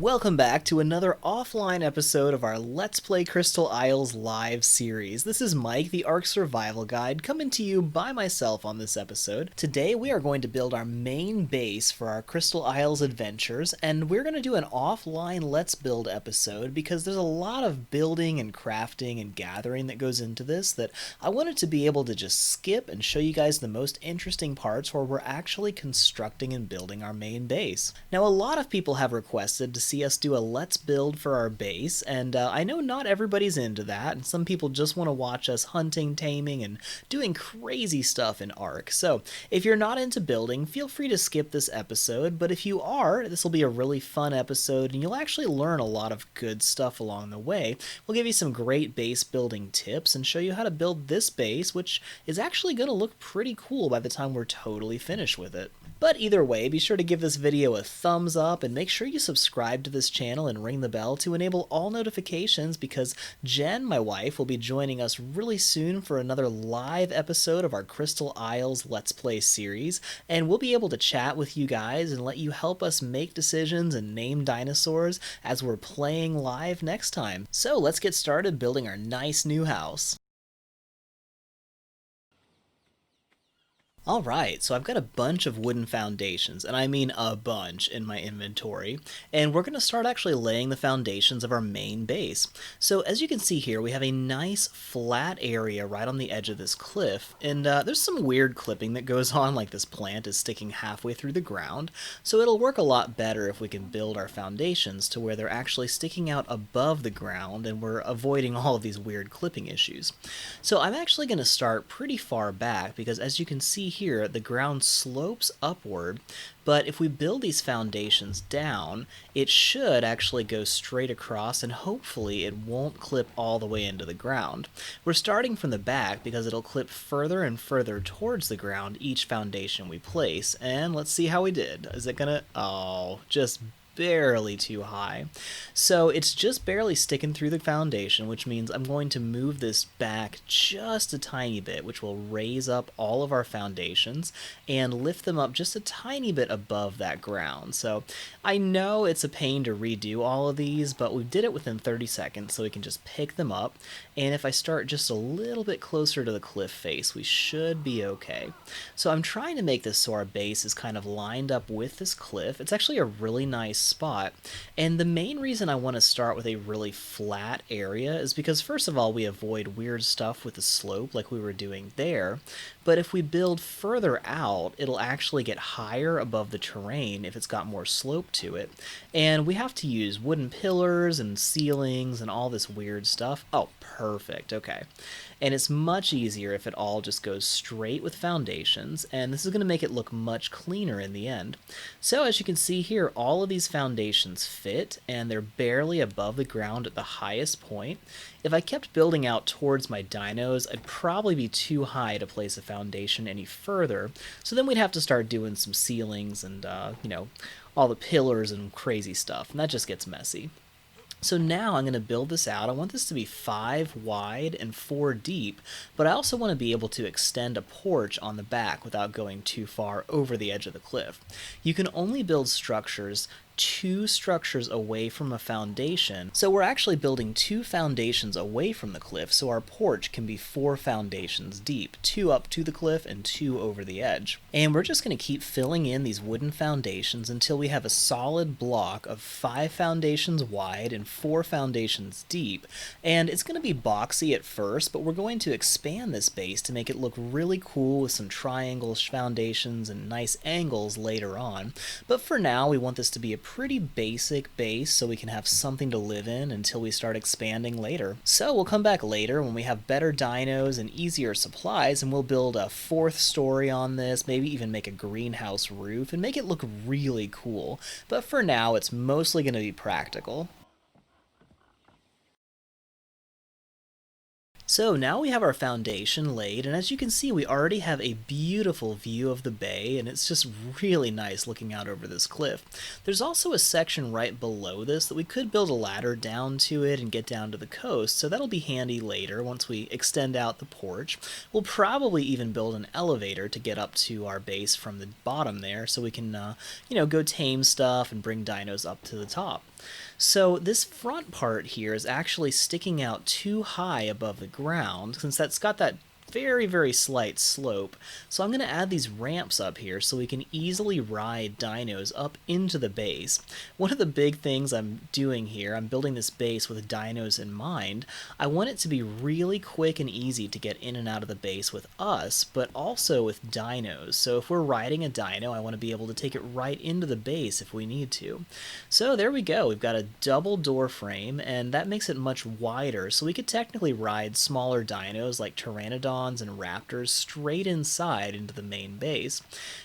Welcome back to another offline episode of our Let's Play Crystal Isles live series. This is Mike, the Ark Survival Guide, coming to you by myself on this episode. Today we are going to build our main base for our Crystal Isles adventures, and we're going to do an offline Let's Build episode because there's a lot of building and crafting and gathering that goes into this that I wanted to be able to just skip and show you guys the most interesting parts where we're actually constructing and building our main base. Now, a lot of people have requested to see us do a let's build for our base, and I know not everybody's into that, and some people just want to watch us hunting, taming, and doing crazy stuff in Ark. So if you're not into building, feel free to skip this episode, but if you are, this will be a really fun episode, and you'll actually learn a lot of good stuff along the way. We'll give you some great base building tips and show you how to build this base, which is actually going to look pretty cool by the time we're totally finished with it. But either way, be sure to give this video a thumbs up and make sure you subscribe to this channel and ring the bell to enable all notifications because Jen, my wife, will be joining us really soon for another live episode of our Crystal Isles Let's Play series, and we'll be able to chat with you guys and let you help us make decisions and name dinosaurs as we're playing live next time. So let's get started building our nice new house. Alright, so I've got a bunch of wooden foundations, and I mean a bunch, in my inventory, and we're going to start actually laying the foundations of our main base. So as you can see here, we have a nice flat area right on the edge of this cliff, and there's some weird clipping that goes on, like this plant is sticking halfway through the ground, so it'll work a lot better if we can build our foundations to where they're actually sticking out above the ground, and we're avoiding all of these weird clipping issues. So I'm actually going to start pretty far back, because as you can see here, the ground slopes upward, but if we build these foundations down, it should actually go straight across and hopefully it won't clip all the way into the ground. We're starting from the back because it'll clip further and further towards the ground each foundation we place, and let's see how we did. Is it gonna... oh, just barely too high. So it's just barely sticking through the foundation, which means I'm going to move this back just a tiny bit, which will raise up all of our foundations and lift them up just a tiny bit above that ground. So I know it's a pain to redo all of these, but we did it within 30 seconds, so we can just pick them up. And if I start just a little bit closer to the cliff face, we should be okay. So I'm trying to make this so our base is kind of lined up with this cliff. It's actually a really nice spot, and the main reason I want to start with a really flat area is because first of all we avoid weird stuff with the slope like we were doing there, but if we build further out it'll actually get higher above the terrain if it's got more slope to it, and we have to use wooden pillars and ceilings and all this weird stuff. Oh, perfect, okay. And it's much easier if it all just goes straight with foundations, and this is going to make it look much cleaner in the end. So as you can see here, all of these foundations fit, and they're barely above the ground at the highest point. If I kept building out towards my dinos, I'd probably be too high to place a foundation any further, so then we'd have to start doing some ceilings and, you know, all the pillars and crazy stuff, and that just gets messy. So now I'm going to build this out. I want this to be 5 wide and 4 deep, but I also want to be able to extend a porch on the back without going too far over the edge of the cliff. You can only build structures 2 structures away from a foundation, so we're actually building 2 foundations away from the cliff, so our porch can be 4 foundations deep, 2 up to the cliff and 2 over the edge. And we're just going to keep filling in these wooden foundations until we have a solid block of 5 foundations wide and 4 foundations deep, and it's going to be boxy at first, but we're going to expand this base to make it look really cool with some triangle foundations and nice angles later on. But for now we want this to be a pretty basic base so we can have something to live in until we start expanding later. So we'll come back later when we have better dinos and easier supplies, and we'll build a 4th story on this, maybe even make a greenhouse roof and make it look really cool. But for now it's mostly going to be practical. So now we have our foundation laid, and as you can see we already have a beautiful view of the bay, and it's just really nice looking out over this cliff. There's also a section right below this that we could build a ladder down to it and get down to the coast, so that'll be handy later once we extend out the porch. We'll probably even build an elevator to get up to our base from the bottom there so we can, you know, go tame stuff and bring dinos up to the top. So this front part here is actually sticking out too high above the ground since that's got that very, very slight slope. So I'm going to add these ramps up here so we can easily ride dinos up into the base. One of the big things I'm doing here, I'm building this base with dinos in mind. I want it to be really quick and easy to get in and out of the base with us, but also with dinos. So if we're riding a dino, I want to be able to take it right into the base if we need to. So there we go. We've got a double door frame, and that makes it much wider, so we could technically ride smaller dinos like pteranodons and raptors straight inside into the main base.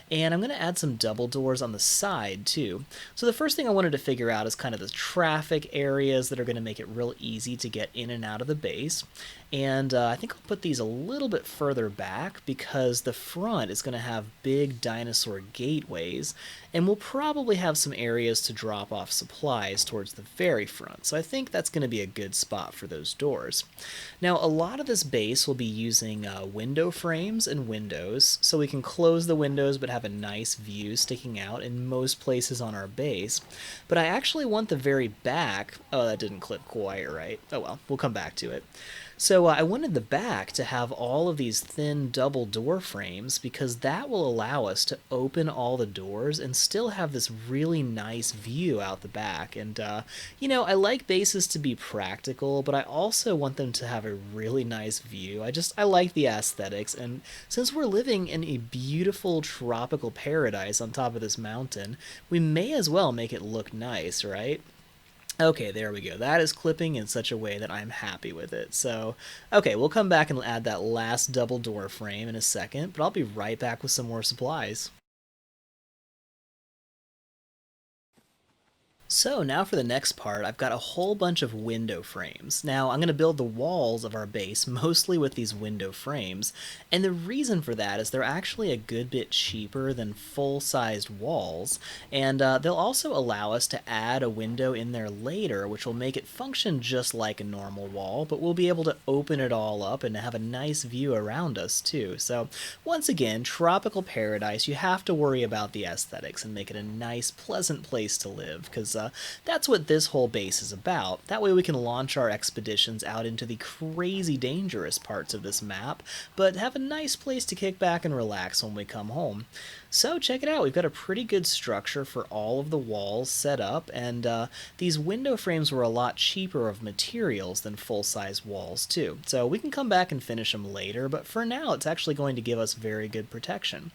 And I'm going to add some double doors on the side too. So the first thing I wanted to figure out is kind of the traffic areas that are going to make it real easy to get in and out of the base. And I think I'll put these a little bit further back because the front is going to have big dinosaur gateways, and we'll probably have some areas to drop off supplies towards the very front. So I think that's going to be a good spot for those doors. Now, a lot of this base will be using window frames and windows, so we can close the windows but have a nice view sticking out in most places on our base. But I actually want the very back. Oh, that didn't clip quite right. Oh well, we'll come back to it. So I wanted the back to have all of these thin double door frames because that will allow us to open all the doors and still have this really nice view out the back. And, I like bases to be practical, but I also want them to have a really nice view. I like the aesthetics, and since we're living in a beautiful tropical paradise on top of this mountain, we may as well make it look nice, right? Okay, there we go. That is clipping in such a way that I'm happy with it. So, okay, we'll come back and add that last double door frame in a second, but I'll be right back with some more supplies. So now for the next part, I've got a whole bunch of window frames. Now I'm going to build the walls of our base mostly with these window frames, and the reason for that is they're actually a good bit cheaper than full-sized walls, and they'll also allow us to add a window in there later, which will make it function just like a normal wall, but we'll be able to open it all up and have a nice view around us too. So once again, tropical paradise, you have to worry about the aesthetics and make it a nice, pleasant place to live, because that's what this whole base is about. That way we can launch our expeditions out into the crazy dangerous parts of this map, but have a nice place to kick back and relax when we come home. So check it out, we've got a pretty good structure for all of the walls set up, and these window frames were a lot cheaper of materials than full-size walls too. So we can come back and finish them later, but for now it's actually going to give us very good protection.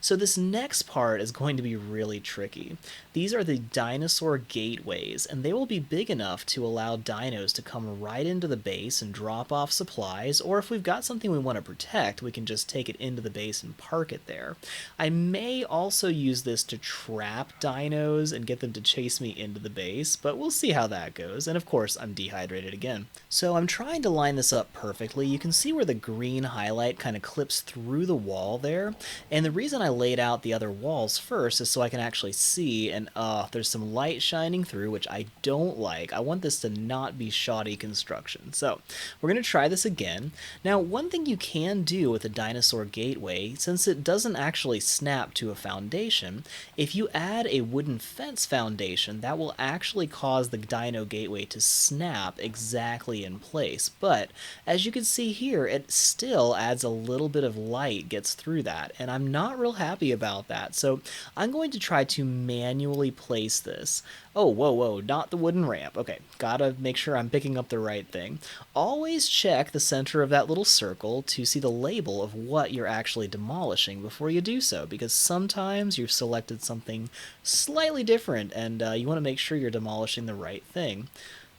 So this next part is going to be really tricky. These are the dinosaur gateways, and they will be big enough to allow dinos to come right into the base and drop off supplies, or if we've got something we want to protect, we can just take it into the base and park it there. I may also use this to trap dinos and get them to chase me into the base, but we'll see how that goes, and of course I'm dehydrated again. So I'm trying to line this up perfectly. You can see where the green highlight kind of clips through the wall there, and the reason I laid out the other walls first is so I can actually see, and there's some light shining through, which I don't like. I want this to not be shoddy construction. So we're going to try this again. Now, one thing you can do with a dinosaur gateway, since it doesn't actually snap to a foundation, if you add a wooden fence foundation, that will actually cause the dino gateway to snap exactly in place. But as you can see here, it still adds a little bit of light gets through that, and I'm not real happy about that. So I'm going to try to manually place this. Oh, whoa, not the wooden ramp. Okay, gotta make sure I'm picking up the right thing. Always check the center of that little circle to see the label of what you're actually demolishing before you do so, because sometimes you've selected something slightly different and you want to make sure you're demolishing the right thing.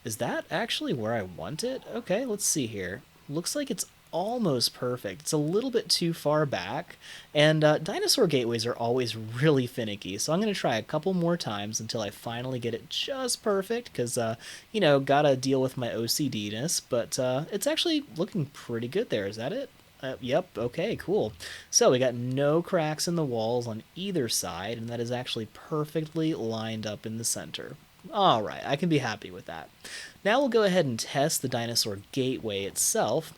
Is that actually where I want it? Okay, let's see here. Looks like it's almost perfect. It's a little bit too far back, and dinosaur gateways are always really finicky, so I'm going to try a couple more times until I finally get it just perfect, because, gotta deal with my OCD-ness, but it's actually looking pretty good there. Is that it? Yep, okay, cool. So we got no cracks in the walls on either side, and that is actually perfectly lined up in the center. Alright, I can be happy with that. Now we'll go ahead and test the dinosaur gateway itself.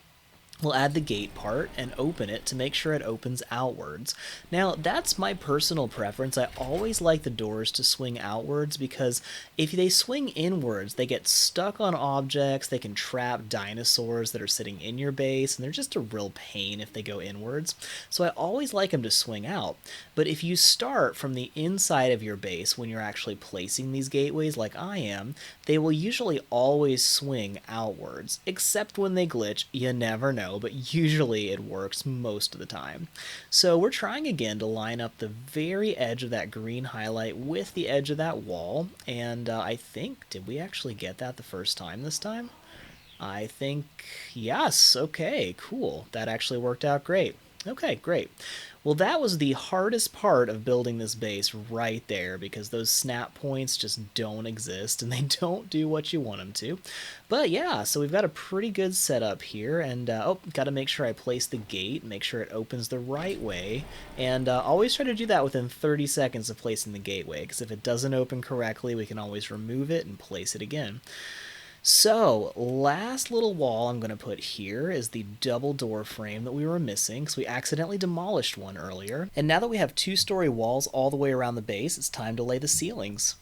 We'll add the gate part and open it to make sure it opens outwards. Now, that's my personal preference. I always like the doors to swing outwards because if they swing inwards, they get stuck on objects, they can trap dinosaurs that are sitting in your base, and they're just a real pain if they go inwards. So I always like them to swing out. But if you start from the inside of your base when you're actually placing these gateways like I am, they will usually always swing outwards, except when they glitch. You never know, but usually it works most of the time. So we're trying again to line up the very edge of that green highlight with the edge of that wall, and I think, did we actually get that the first time this time? I think, yes, okay, cool. That actually worked out great. Okay, great. Well, that was the hardest part of building this base right there because those snap points just don't exist and they don't do what you want them to. But yeah, so we've got a pretty good setup here, and oh, got to make sure I place the gate, make sure it opens the right way, and always try to do that within 30 seconds of placing the gateway, because if it doesn't open correctly, we can always remove it and place it again. So, last little wall I'm going to put here is the double door frame that we were missing because we accidentally demolished one earlier. And now that we have 2-story walls all the way around the base, it's time to lay the ceilings.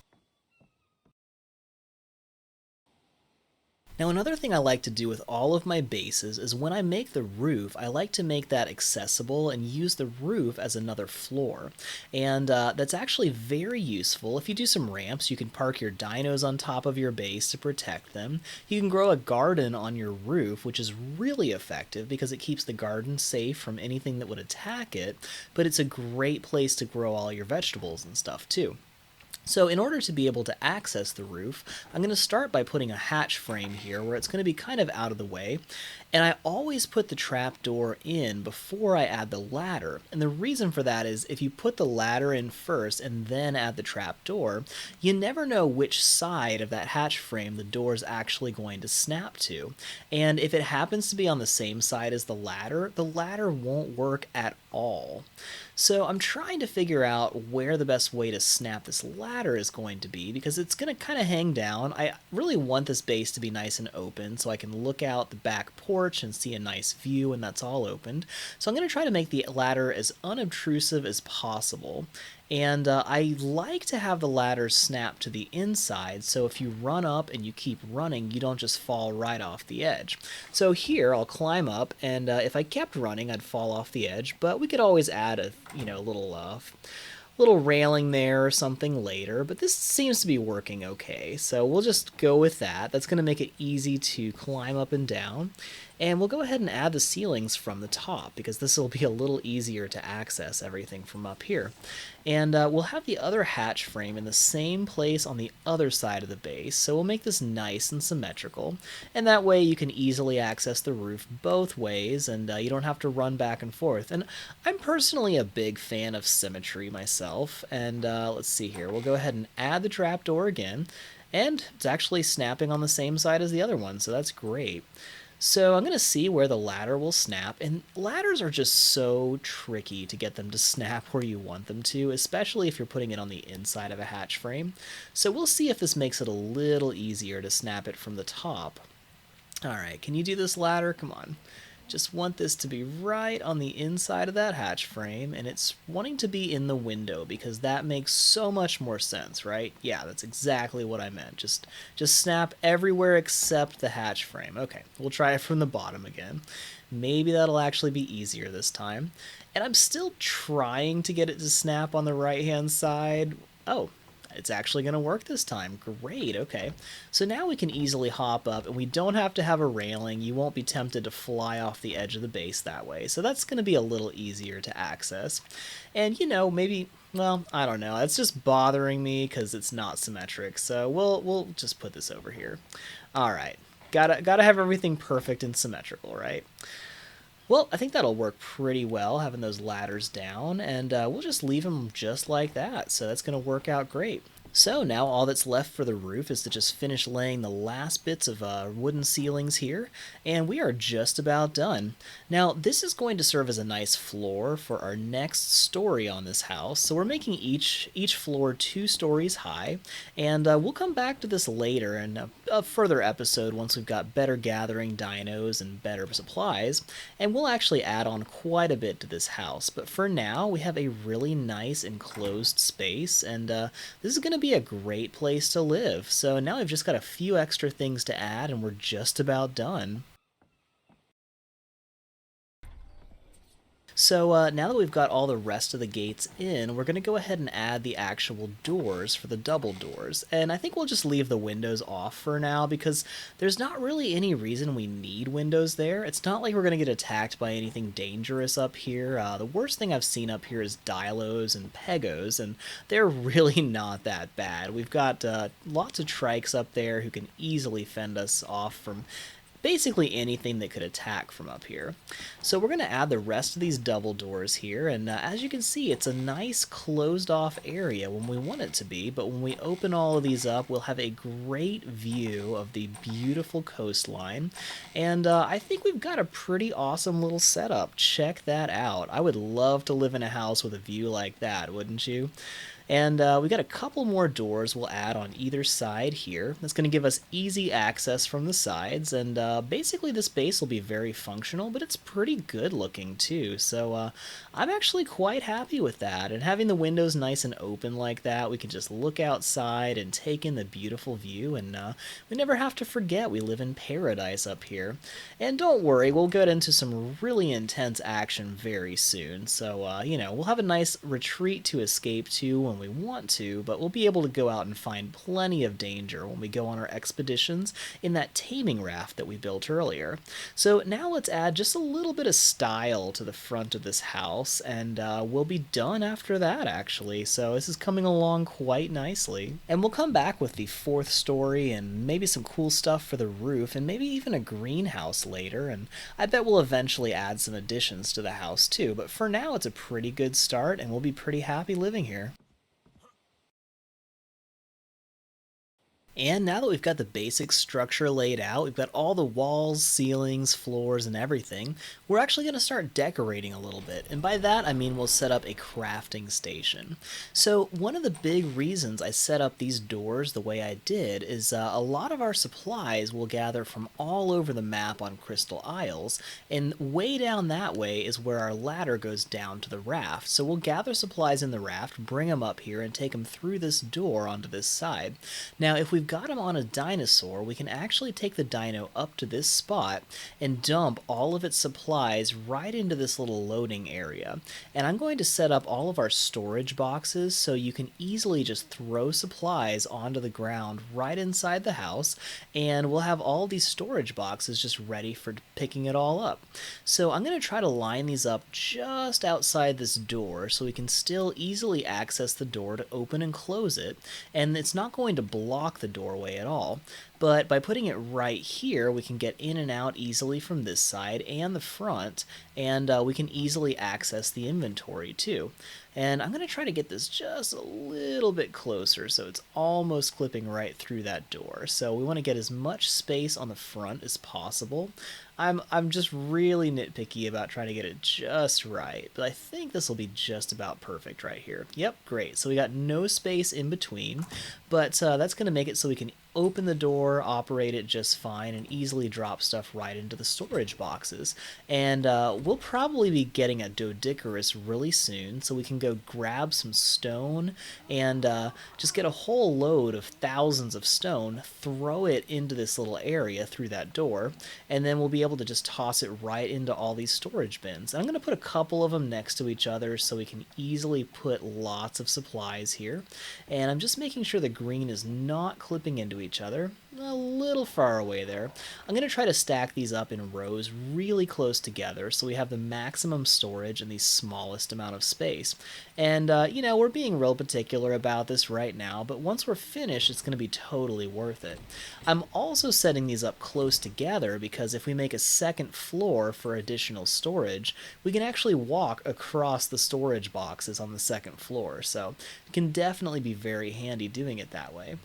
Now, another thing I like to do with all of my bases is when I make the roof, I like to make that accessible and use the roof as another floor. And that's actually very useful. If you do some ramps, you can park your dinos on top of your base to protect them. You can grow a garden on your roof, which is really effective because it keeps the garden safe from anything that would attack it, but it's a great place to grow all your vegetables and stuff too. So in order to be able to access the roof, I'm going to start by putting a hatch frame here where it's going to be kind of out of the way. And I always put the trapdoor in before I add the ladder. And the reason for that is if you put the ladder in first and then add the trapdoor, you never know which side of that hatch frame the door is actually going to snap to. And if it happens to be on the same side as the ladder won't work at all. So I'm trying to figure out where the best way to snap this ladder is going to be because it's going to kind of hang down. I really want this base to be nice and open so I can look out the back porch and see a nice view when that's all opened. So I'm going to try to make the ladder as unobtrusive as possible. And I like to have the ladder snap to the inside, so if you run up and you keep running, you don't just fall right off the edge. So here, I'll climb up, and if I kept running, I'd fall off the edge, but we could always add a, little railing there or something later, but this seems to be working okay, so we'll just go with that. That's going to make it easy to climb up and down. And we'll go ahead and add the ceilings from the top because this will be a little easier to access everything from up here. And we'll have the other hatch frame in the same place on the other side of the base, so we'll make this nice and symmetrical. And that way you can easily access the roof both ways and you don't have to run back and forth. And I'm personally a big fan of symmetry myself. And let's see here, we'll go ahead and add the trapdoor again. And it's actually snapping on the same side as the other one, so that's great. So I'm going to see where the ladder will snap, and ladders are just so tricky to get them to snap where you want them to, especially if you're putting it on the inside of a hatch frame. So we'll see if this makes it a little easier to snap it from the top. Alright, can you do this ladder? Come on. Just want this to be right on the inside of that hatch frame, and it's wanting to be in the window because that makes so much more sense, right? Yeah, that's exactly what I meant. Just snap everywhere except the hatch frame. Okay, we'll try it from the bottom again. Maybe that'll actually be easier this time. And I'm still trying to get it to snap on the right-hand side. Oh, it's actually going to work this time. Great, okay. So now we can easily hop up, and we don't have to have a railing. You won't be tempted to fly off the edge of the base that way. So that's going to be a little easier to access. And, maybe, well, I don't know. It's just bothering me because it's not symmetric. So we'll just put this over here. All right. Gotta have everything perfect and symmetrical, right? Well, I think that'll work pretty well, having those ladders down, and we'll just leave them just like that, so that's going to work out great. So now all that's left for the roof is to just finish laying the last bits of wooden ceilings here, and we are just about done. Now this is going to serve as a nice floor for our next story on this house, so we're making each floor 2 stories high, and we'll come back to this later in a further episode once we've got better gathering dinos and better supplies, and we'll actually add on quite a bit to this house. But for now, we have a really nice enclosed space, and this is going to be a great place to live. So now I've just got a few extra things to add, and we're just about done. So now that we've got all the rest of the gates in, we're going to go ahead and add the actual doors for the double doors. And I think we'll just leave the windows off for now because there's not really any reason we need windows there. It's not like we're going to get attacked by anything dangerous up here. The worst thing I've seen up here is Dilos and Pegos, and they're really not that bad. We've got lots of Trikes up there who can easily fend us off from basically anything that could attack from up here. So we're going to add the rest of these double doors here, and as you can see, it's a nice closed off area when we want it to be, but when we open all of these up, we'll have a great view of the beautiful coastline, and I think we've got a pretty awesome little setup. Check that out. I would love to live in a house with a view like that, wouldn't you? And we got a couple more doors we'll add on either side here. That's going to give us easy access from the sides, and basically this base will be very functional, but it's pretty good looking too. So I'm actually quite happy with that, and having the windows nice and open like that, we can just look outside and take in the beautiful view, and we never have to forget we live in paradise up here. And don't worry, we'll get into some really intense action very soon, so you know, we'll have a nice retreat to escape to when we want to, but we'll be able to go out and find plenty of danger when we go on our expeditions in that taming raft that we built earlier. So now let's add just a little bit of style to the front of this house, and we'll be done after that, actually. So this is coming along quite nicely. And we'll come back with the 4th story and maybe some cool stuff for the roof, and maybe even a greenhouse later, and I bet we'll eventually add some additions to the house too, but for now it's a pretty good start, and we'll be pretty happy living here. And now that we've got the basic structure laid out, we've got all the walls, ceilings, floors, and everything, we're actually going to start decorating a little bit. And by that, I mean we'll set up a crafting station. So one of the big reasons I set up these doors the way I did is a lot of our supplies will gather from all over the map on Crystal Isles, and way down that way is where our ladder goes down to the raft. So we'll gather supplies in the raft, bring them up here, and take them through this door onto this side. Now, if we've got him on a dinosaur, we can actually take the dino up to this spot and dump all of its supplies right into this little loading area. And I'm going to set up all of our storage boxes so you can easily just throw supplies onto the ground right inside the house, and we'll have all these storage boxes just ready for picking it all up. So I'm going to try to line these up just outside this door so we can still easily access the door to open and close it, and it's not going to block the doorway at all. But by putting it right here, we can get in and out easily from this side and the front, and we can easily access the inventory too. And I'm going to try to get this just a little bit closer so it's almost clipping right through that door. So we want to get as much space on the front as possible. I'm just really nitpicky about trying to get it just right, but I think this will be just about perfect right here. Yep, great. So we got no space in between, but that's going to make it so we can open the door, operate it just fine, and easily drop stuff right into the storage boxes. And we'll probably be getting a Doedicurus really soon, so we can go grab some stone and just get a whole load of thousands of stone, throw it into this little area through that door, and then we'll be able to just toss it right into all these storage bins. And I'm going to put a couple of them next to each other so we can easily put lots of supplies here. And I'm just making sure the green is not clipping into each other. A little far away there. I'm going to try to stack these up in rows really close together so we have the maximum storage in the smallest amount of space. And, you know, we're being real particular about this right now, but once we're finished, it's going to be totally worth it. I'm also setting these up close together because if we make a second floor for additional storage, we can actually walk across the storage boxes on the second floor, so it can definitely be very handy doing it that way.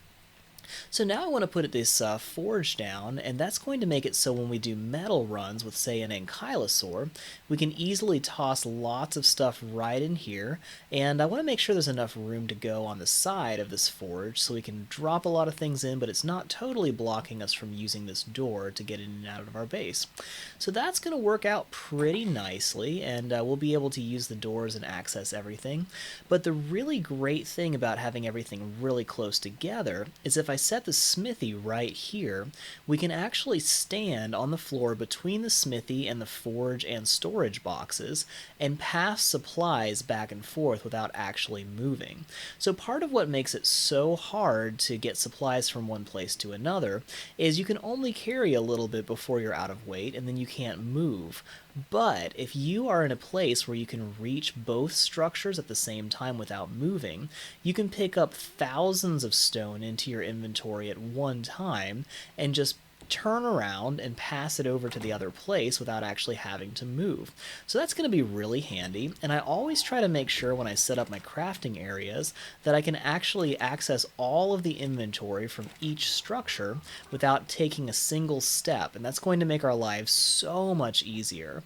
So now I want to put this forge down, and that's going to make it so when we do metal runs with, say, an ankylosaur, we can easily toss lots of stuff right in here, and I want to make sure there's enough room to go on the side of this forge so we can drop a lot of things in, but it's not totally blocking us from using this door to get in and out of our base. So that's going to work out pretty nicely, and we'll be able to use the doors and access everything. But the really great thing about having everything really close together is if I set the smithy right here, we can actually stand on the floor between the smithy and the forge and storage boxes and pass supplies back and forth without actually moving. So part of what makes it so hard to get supplies from one place to another is you can only carry a little bit before you're out of weight and then you can't move. But if you are in a place where you can reach both structures at the same time without moving, you can pick up thousands of stone into your inventory at one time and just turn around and pass it over to the other place without actually having to move. So that's going to be really handy, and I always try to make sure when I set up my crafting areas that I can actually access all of the inventory from each structure without taking a single step, and that's going to make our lives so much easier.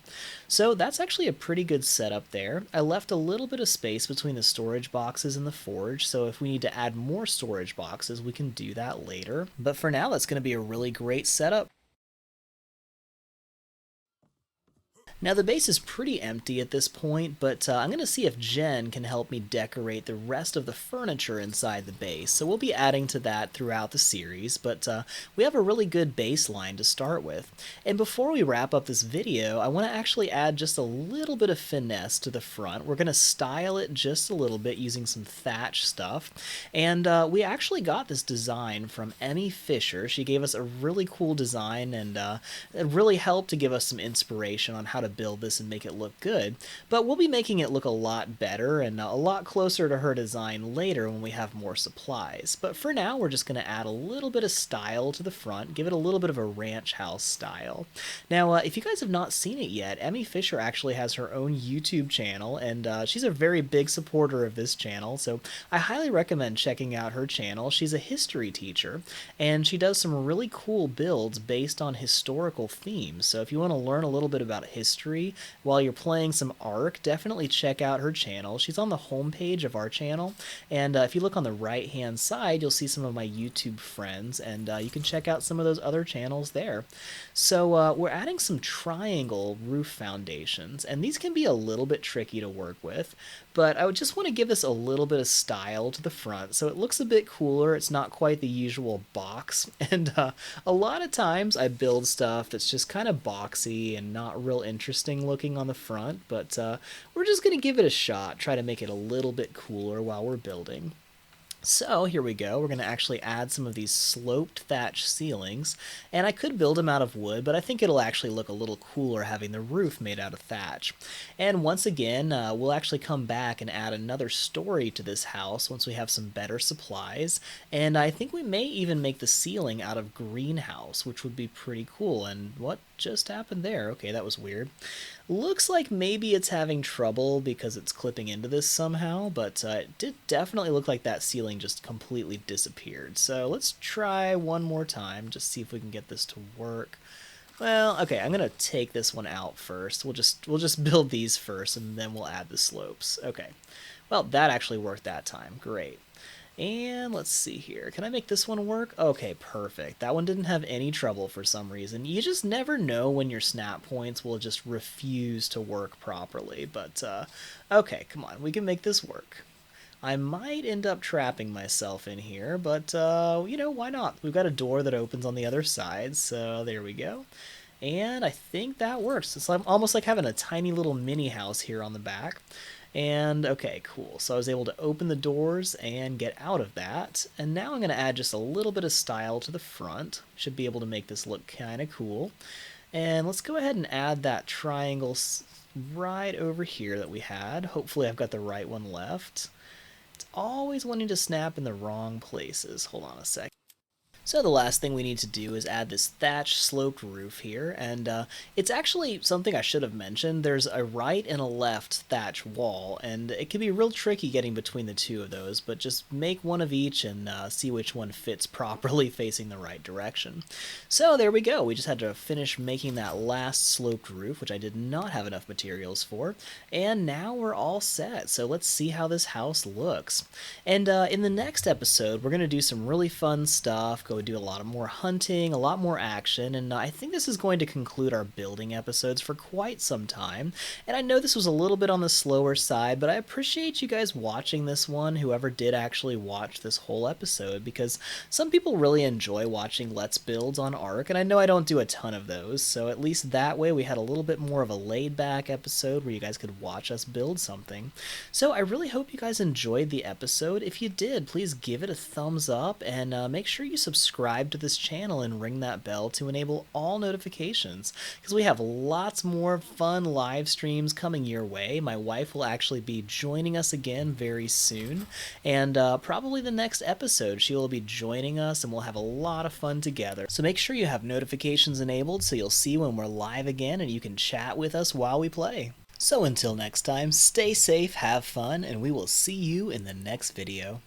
So that's actually a pretty good setup there. I left a little bit of space between the storage boxes and the forge, so if we need to add more storage boxes, we can do that later. But for now, that's going to be a really great setup. Now the base is pretty empty at this point, but I'm going to see if Jen can help me decorate the rest of the furniture inside the base. So we'll be adding to that throughout the series, but we have a really good baseline to start with. And before we wrap up this video, I want to actually add just a little bit of finesse to the front. We're going to style it just a little bit using some thatch stuff. And we actually got this design from Emmy Fisher. She gave us a really cool design, and it really helped to give us some inspiration on how to build this and make it look good, but we'll be making it look a lot better and a lot closer to her design later when we have more supplies. But for now, we're just going to add a little bit of style to the front, give it a little bit of a ranch house style. Now, if you guys have not seen it yet, Emmy Fisher actually has her own YouTube channel, and she's a very big supporter of this channel, so I highly recommend checking out her channel. She's a history teacher, and she does some really cool builds based on historical themes, so if you want to learn a little bit about history while you're playing some Ark, definitely check out her channel. She's on the homepage of our channel, and if you look on the right hand side, you'll see some of my YouTube friends, and you can check out some of those other channels there. So we're adding some triangle roof foundations, and these can be a little bit tricky to work with, but I would just want to give this a little bit of style to the front so it looks a bit cooler. It's not quite the usual box, and a lot of times I build stuff that's just kind of boxy and not real interesting looking on the front, but we're just going to give it a shot, try to make it a little bit cooler while we're building. So here we go, we're going to actually add some of these sloped thatch ceilings, and I could build them out of wood, but I think it'll actually look a little cooler having the roof made out of thatch. And once again, we'll actually come back and add another story to this house once we have some better supplies, and I think we may even make the ceiling out of greenhouse, which would be pretty cool. And what just happened there? Okay, that was weird. Looks like maybe it's having trouble because it's clipping into this somehow, but it did definitely look like that ceiling just completely disappeared. So let's try one more time, just see if we can get this to work. Well, okay, I'm gonna take this one out first. We'll just build these first, and then we'll add the slopes. Okay, well, that actually worked that time. Great. And let's see here. Can I make this one work? Okay, perfect. That one didn't have any trouble for some reason. You just never know when your snap points will just refuse to work properly. But, okay, come on. We can make this work. I might end up trapping myself in here, but, you know, why not? We've got a door that opens on the other side, so there we go. And I think that works. It's almost like having a tiny little mini house here on the back. And okay, cool. So I was able to open the doors and get out of that. And now I'm going to add just a little bit of style to the front. Should be able to make this look kind of cool. And let's go ahead and add that triangle right over here that we had. Hopefully I've got the right one left. It's always wanting to snap in the wrong places. Hold on a sec. So the last thing we need to do is add this thatch sloped roof here, and it's actually something I should have mentioned. There's a right and a left thatch wall, and it can be real tricky getting between the two of those, but just make one of each and see which one fits properly facing the right direction. So there we go. We just had to finish making that last sloped roof, which I did not have enough materials for, and now we're all set. So let's see how this house looks. And in the next episode, we're going to do some really fun stuff, go do a lot of more hunting, a lot more action, and I think this is going to conclude our building episodes for quite some time. And I know this was a little bit on the slower side, but I appreciate you guys watching this one, whoever did actually watch this whole episode, because some people really enjoy watching Let's Builds on Ark, and I know I don't do a ton of those, so at least that way we had a little bit more of a laid-back episode where you guys could watch us build something. So I really hope you guys enjoyed the episode. If you did, please give it a thumbs up, and make sure you subscribe to this channel and ring that bell to enable all notifications, because we have lots more fun live streams coming your way. My wife will actually be joining us again very soon, and probably the next episode she will be joining us, and we'll have a lot of fun together. So make sure you have notifications enabled so you'll see when we're live again and you can chat with us while we play. So until next time, stay safe, have fun, and we will see you in the next video.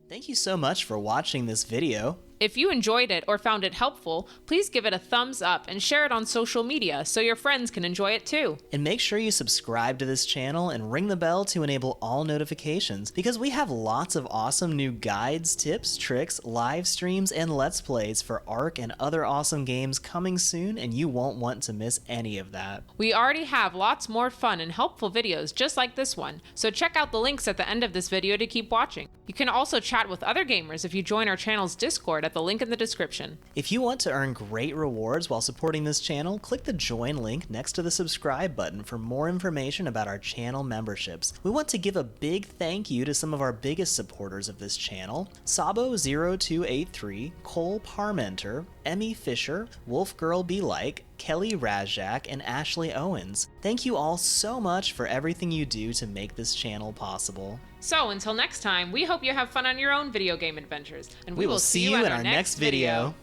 Thank you so much for watching this video. If you enjoyed it or found it helpful, please give it a thumbs up and share it on social media so your friends can enjoy it too. And make sure you subscribe to this channel and ring the bell to enable all notifications, because we have lots of awesome new guides, tips, tricks, live streams, and Let's Plays for Ark and other awesome games coming soon, and you won't want to miss any of that. We already have lots more fun and helpful videos just like this one, so check out the links at the end of this video to keep watching. You can also chat with other gamers if you join our channel's Discord at the link in the description. If you want to earn great rewards while supporting this channel, click the join link next to the subscribe button for more information about our channel memberships. We want to give a big thank you to some of our biggest supporters of this channel: Sabo0283, Cole Parmenter, Emmy Fisher, Wolfgirl Be Like, Kelly Razak, and Ashley Owens. Thank you all so much for everything you do to make this channel possible. So until next time, we hope you have fun on your own video game adventures, and we will see you in our next video.